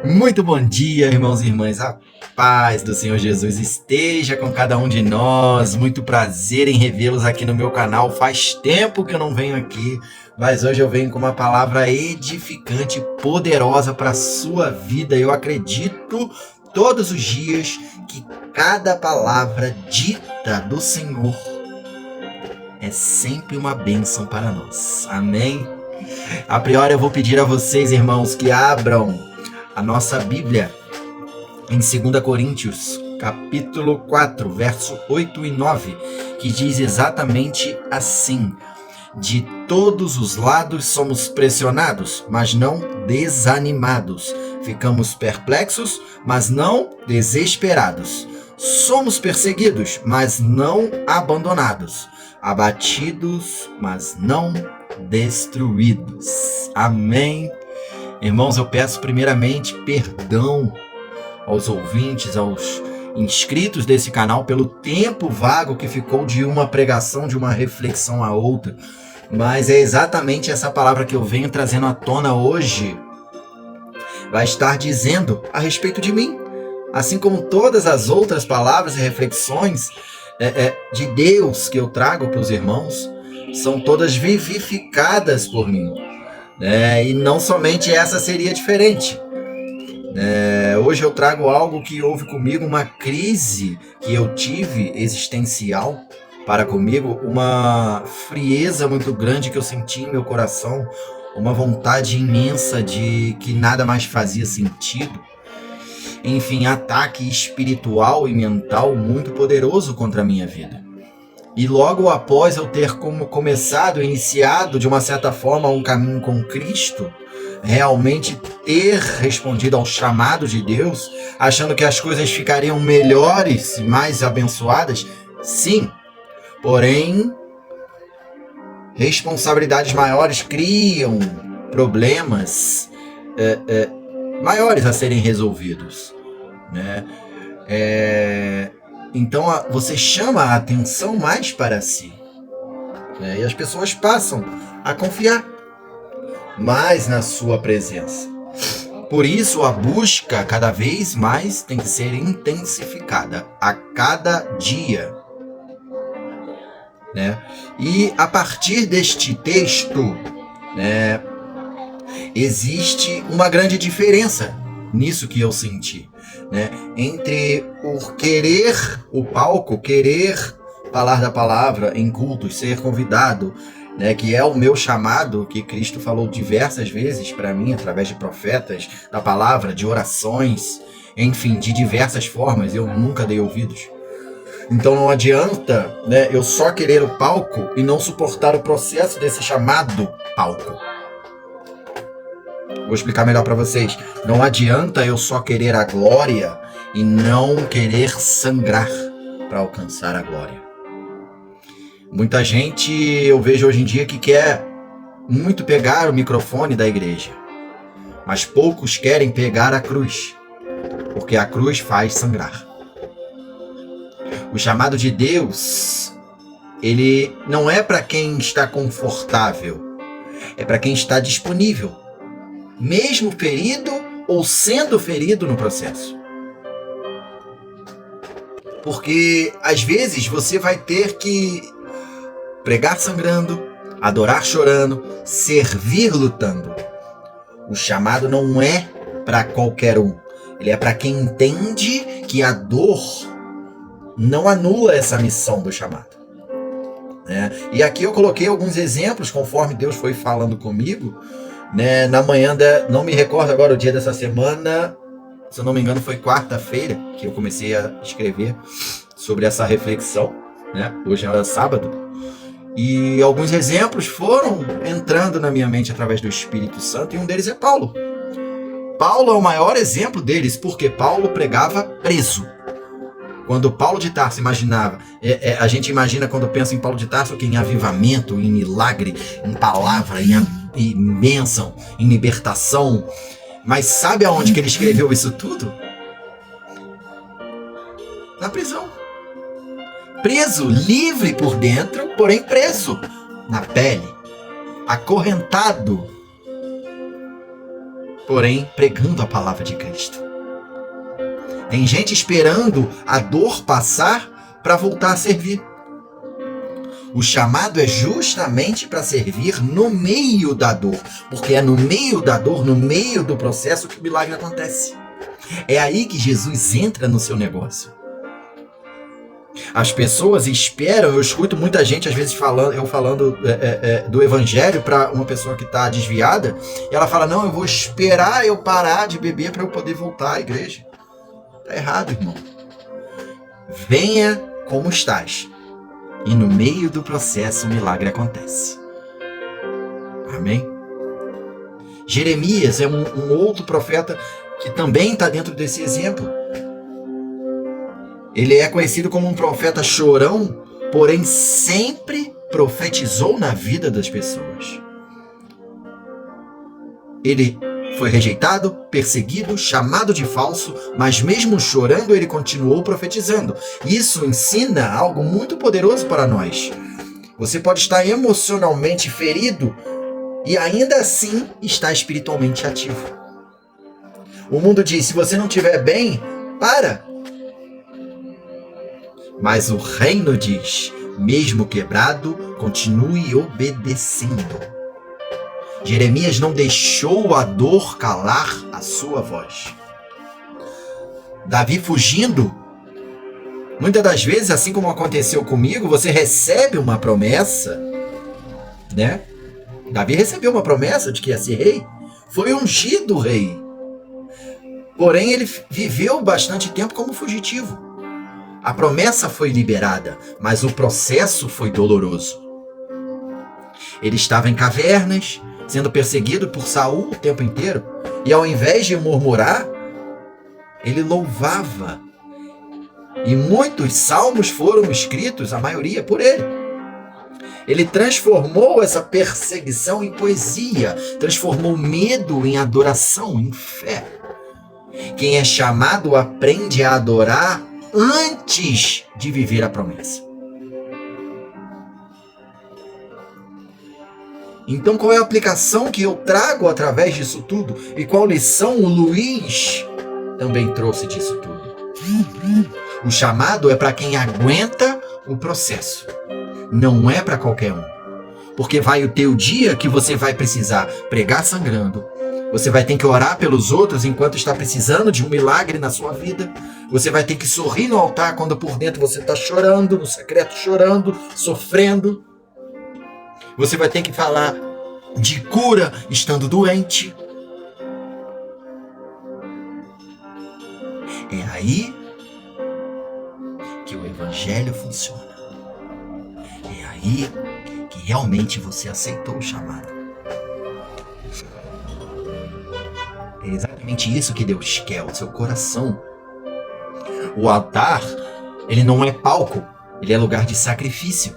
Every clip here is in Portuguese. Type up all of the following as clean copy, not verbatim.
Muito bom dia, irmãos e irmãs. A paz do Senhor Jesus esteja com cada um de nós. Muito prazer em revê-los aqui no meu canal. Faz tempo que eu não venho aqui, mas hoje eu venho com uma palavra edificante, poderosa para a sua vida. Eu acredito todos os dias que cada palavra dita do Senhor é sempre uma bênção para nós. Amém? A priori eu vou pedir a vocês, irmãos, que abram a nossa Bíblia em 2 Coríntios, capítulo 4, verso 8 e 9, que diz exatamente assim: de todos os lados somos pressionados, mas não desanimados. Ficamos perplexos, mas não desesperados. Somos perseguidos, mas não abandonados. Abatidos, mas não destruídos. Amém. Irmãos, eu peço primeiramente perdão aos ouvintes, aos inscritos desse canal pelo tempo vago que ficou de uma pregação, de uma reflexão a outra. Mas é exatamente essa palavra que eu venho trazendo à tona hoje. Vai estar dizendo a respeito de mim. Assim como todas as outras palavras e reflexões de Deus que eu trago para os irmãos, são todas vivificadas por mim. E não somente essa seria diferente. Hoje eu trago algo que houve comigo, uma crise que eu tive existencial para comigo, uma frieza muito grande que eu senti em meu coração, uma vontade imensa de que nada mais fazia sentido. Enfim, ataque espiritual e mental muito poderoso contra a minha vida. E logo após eu ter iniciado de uma certa forma um caminho com Cristo, realmente ter respondido ao chamado de Deus, achando que as coisas ficariam melhores, mais abençoadas, sim. Porém, responsabilidades maiores criam problemas maiores a serem resolvidos, né? Então você chama a atenção mais para si, e as pessoas passam a confiar mais na sua presença. Por isso a busca cada vez mais tem que ser intensificada a cada dia, né? E a partir deste texto, existe uma grande diferença nisso que eu senti, entre o querer o palco, querer falar da palavra em cultos, ser convidado, que é o meu chamado, que Cristo falou diversas vezes para mim, através de profetas, da palavra, de orações, enfim, de diversas formas, eu nunca dei ouvidos. Então não adianta, eu só querer o palco e não suportar o processo desse chamado palco. Vou explicar melhor para vocês. Não adianta eu só querer a glória e não querer sangrar para alcançar a glória. Muita gente eu vejo hoje em dia que quer muito pegar o microfone da igreja, mas poucos querem pegar a cruz, porque a cruz faz sangrar. O chamado de Deus, ele não é para quem está confortável, é para quem está disponível, mesmo ferido ou sendo ferido no processo. Porque às vezes você vai ter que pregar sangrando, adorar chorando, servir lutando. O chamado não é para qualquer um, ele é para quem entende que a dor não anula essa missão do chamado. E aqui eu coloquei alguns exemplos conforme Deus foi falando comigo. Na manhã, não me recordo agora o dia dessa semana, se eu não me engano foi quarta-feira que eu comecei a escrever sobre essa reflexão, hoje é sábado, e alguns exemplos foram entrando na minha mente através do Espírito Santo, e um deles é Paulo. Paulo é o maior exemplo deles, porque Paulo pregava preso. Quando Paulo de Tarso imaginava, a gente imagina quando pensa em Paulo de Tarso que em avivamento, em milagre, em palavra, em bênção, em libertação. Mas sabe aonde que ele escreveu isso tudo? Na prisão. Preso, livre por dentro, porém preso na pele, acorrentado. porém pregando a palavra de Cristo. Tem gente esperando a dor passar para voltar a servir. O chamado é justamente para servir no meio da dor, porque é no meio da dor, no meio do processo que o milagre acontece. É aí que Jesus entra no seu negócio. As pessoas esperam, eu escuto muita gente às vezes falando do evangelho para uma pessoa que está desviada, e ela fala, não, eu vou esperar eu parar de beber para eu poder voltar à igreja. Está errado, irmão. Venha como estás. E no meio do processo o milagre acontece. Amém? Jeremias é um outro profeta que também está dentro desse exemplo. Ele é conhecido como um profeta chorão, porém sempre profetizou na vida das pessoas. Ele foi rejeitado, perseguido, chamado de falso, mas mesmo chorando ele continuou profetizando. Isso ensina algo muito poderoso para nós. Você pode estar emocionalmente ferido e ainda assim estar espiritualmente ativo. O mundo diz, se você não estiver bem, para. Mas o reino diz, mesmo quebrado, continue obedecendo. Jeremias não deixou a dor calar a sua voz. Davi fugindo, muitas das vezes, assim como aconteceu comigo, você recebe uma promessa, né? Davi recebeu uma promessa de que ia ser rei, foi ungido rei. Porém, ele viveu bastante tempo como fugitivo. A promessa foi liberada, mas o processo foi doloroso. Ele estava em cavernas, sendo perseguido por Saul o tempo inteiro, e ao invés de murmurar, ele louvava. E muitos salmos foram escritos, a maioria por ele. Ele transformou essa perseguição em poesia, transformou medo em adoração, em fé. Quem é chamado aprende a adorar antes de viver a promessa. Então, qual é a aplicação que eu trago através disso tudo? E qual lição o Luiz também trouxe disso tudo? O chamado é para quem aguenta o processo. Não é para qualquer um. Porque vai o teu dia que você vai precisar pregar sangrando. Você vai ter que orar pelos outros enquanto está precisando de um milagre na sua vida. Você vai ter que sorrir no altar quando por dentro você está chorando, no secreto chorando, sofrendo. Você vai ter que falar de cura estando doente. É aí que o evangelho funciona. É aí que realmente você aceitou o chamado. É exatamente isso que Deus quer, o seu coração. O altar, ele não é palco, ele é lugar de sacrifício.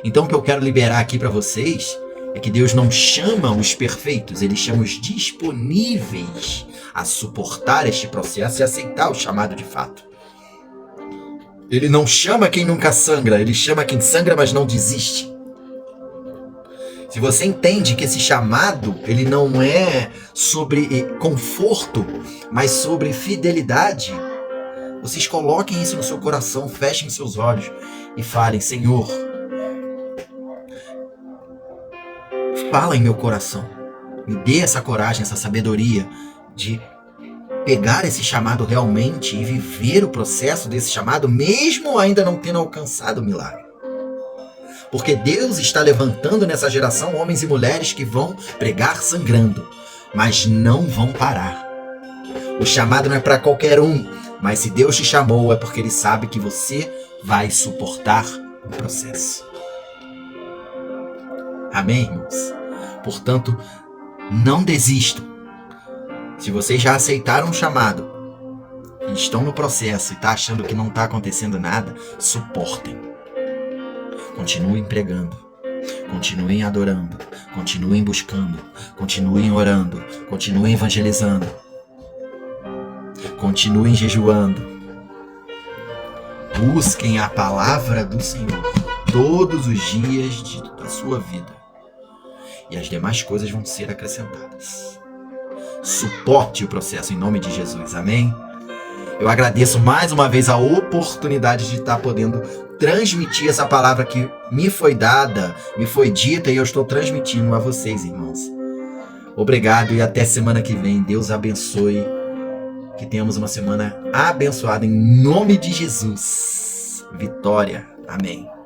Então o que eu quero liberar aqui para vocês é que Deus não chama os perfeitos, Ele chama os disponíveis a suportar este processo e aceitar o chamado de fato. Ele não chama quem nunca sangra, Ele chama quem sangra, mas não desiste. Se você entende que esse chamado, ele não é sobre conforto, mas sobre fidelidade, vocês coloquem isso no seu coração, fechem seus olhos e falem, Senhor, fala em meu coração, me dê essa coragem, essa sabedoria de pegar esse chamado realmente e viver o processo desse chamado, mesmo ainda não tendo alcançado o milagre. Porque Deus está levantando nessa geração homens e mulheres que vão pregar sangrando, mas não vão parar. O chamado não é para qualquer um, mas se Deus te chamou é porque Ele sabe que você vai suportar o processo. Amém, irmãos? Portanto, não desistam. Se vocês já aceitaram o chamado e estão no processo e estão achando que não está acontecendo nada, suportem. Continuem pregando, continuem adorando, continuem buscando, continuem orando, continuem evangelizando, continuem jejuando. Busquem a palavra do Senhor todos os dias da sua vida e as demais coisas vão ser acrescentadas. suporte o processo em nome de Jesus, amém? Eu agradeço mais uma vez a oportunidade de estar podendo transmitir essa palavra que me foi dada, me foi dita e eu estou transmitindo a vocês, irmãos. Obrigado e até semana que vem. Deus abençoe. Que tenhamos uma semana abençoada em nome de Jesus. Vitória. Amém.